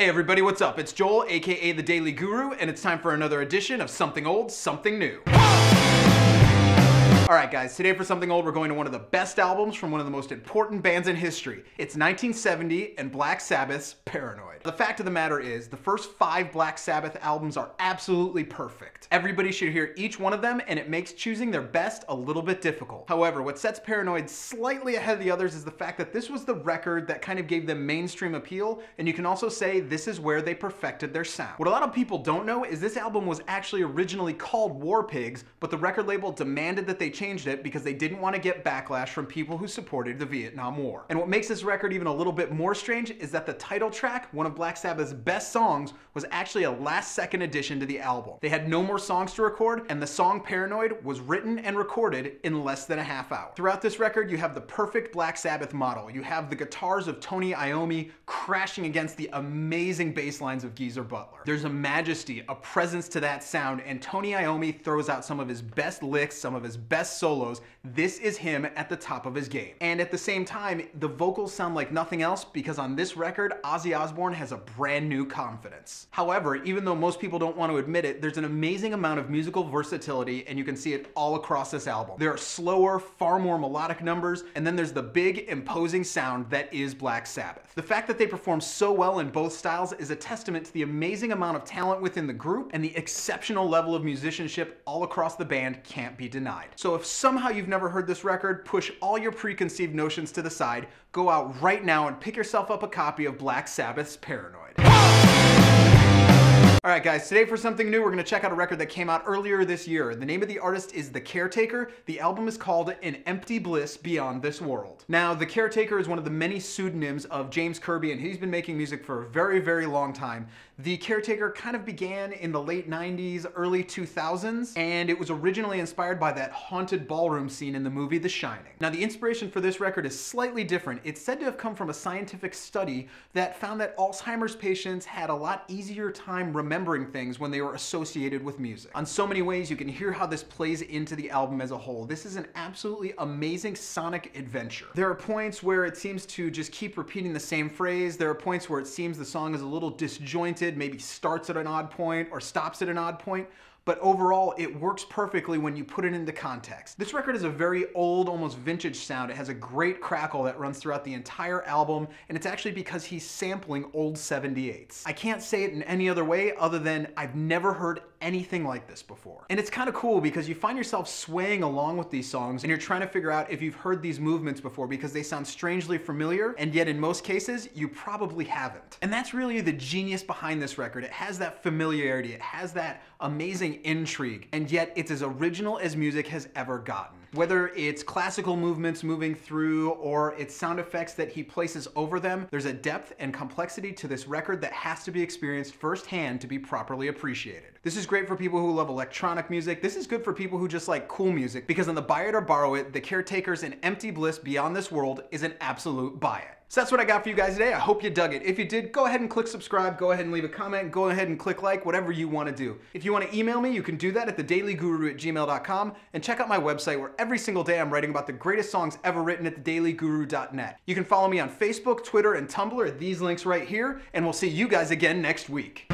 Hey everybody, what's up? It's Joel, aka The Daily Guru, and it's time for another edition of Something Old, Something New. Alright guys, today for Something Old we're going to one of the best albums from one of the most important bands in history. It's 1970 and Black Sabbath's Paranoid. The fact of the matter is, the first 5 Black Sabbath albums are absolutely perfect. Everybody should hear each one of them, and it makes choosing their best a little bit difficult. However, what sets Paranoid slightly ahead of the others is the fact that this was the record that kind of gave them mainstream appeal, and you can also say this is where they perfected their sound. What a lot of people don't know is this album was actually originally called War Pigs, but the record label demanded that they changed it because they didn't want to get backlash from people who supported the Vietnam War. And what makes this record even a little bit more strange is that the title track, one of Black Sabbath's best songs, was actually a last-second addition to the album. They had no more songs to record, and the song Paranoid was written and recorded in less than a half hour. Throughout this record, you have the perfect Black Sabbath model. You have the guitars of Tony Iommi crashing against the amazing bass lines of Geezer Butler. There's a majesty, a presence to that sound, and Tony Iommi throws out some of his best licks, some of his best solos. This is him at the top of his game. And at the same time, the vocals sound like nothing else because on this record, Ozzy Osbourne has a brand new confidence. However, even though most people don't want to admit it, there's an amazing amount of musical versatility, and you can see it all across this album. There are slower, far more melodic numbers, and then there's the big, imposing sound that is Black Sabbath. The fact that they perform so well in both styles is a testament to the amazing amount of talent within the group, and the exceptional level of musicianship all across the band can't be denied. So if somehow you've never heard this record, push all your preconceived notions to the side, go out right now and pick yourself up a copy of Black Sabbath's Paranoid. Alright guys, today for something new, we're going to check out a record that came out earlier this year. The name of the artist is The Caretaker. The album is called An Empty Bliss Beyond This World. Now, The Caretaker is one of the many pseudonyms of James Kirby, and he's been making music for a very, very long time. The Caretaker kind of began in the late 90s, early 2000s, and it was originally inspired by that haunted ballroom scene in the movie The Shining. Now, the inspiration for this record is slightly different. It's said to have come from a scientific study that found that Alzheimer's patients had a lot easier time remembering things when they were associated with music. On so many ways, you can hear how this plays into the album as a whole. This is an absolutely amazing sonic adventure. There are points where it seems to just keep repeating the same phrase. There are points where it seems the song is a little disjointed, maybe starts at an odd point or stops at an odd point. But overall, it works perfectly when you put it into context. This record is a very old, almost vintage sound. It has a great crackle that runs throughout the entire album, and it's actually because he's sampling old 78s. I can't say it in any other way other than I've never heard anything like this before. And it's kind of cool because you find yourself swaying along with these songs, and you're trying to figure out if you've heard these movements before because they sound strangely familiar, and yet in most cases, you probably haven't. And that's really the genius behind this record. It has that familiarity, it has that amazing intrigue, and yet it's as original as music has ever gotten. Whether it's classical movements moving through or it's sound effects that he places over them, there's a depth and complexity to this record that has to be experienced firsthand to be properly appreciated. This is great for people who love electronic music. This is good for people who just like cool music, because on the Buy It or Borrow It, The Caretaker's An Empty Bliss Beyond This World is an absolute buy it. So that's what I got for you guys today. I hope you dug it. If you did, go ahead and click subscribe, go ahead and leave a comment, go ahead and click like, whatever you want to do. If you want to email me, you can do that at thedailyguru@gmail.com, and check out my website where every single day I'm writing about the greatest songs ever written at thedailyguru.net. You can follow me on Facebook, Twitter, and Tumblr at these links right here, and we'll see you guys again next week.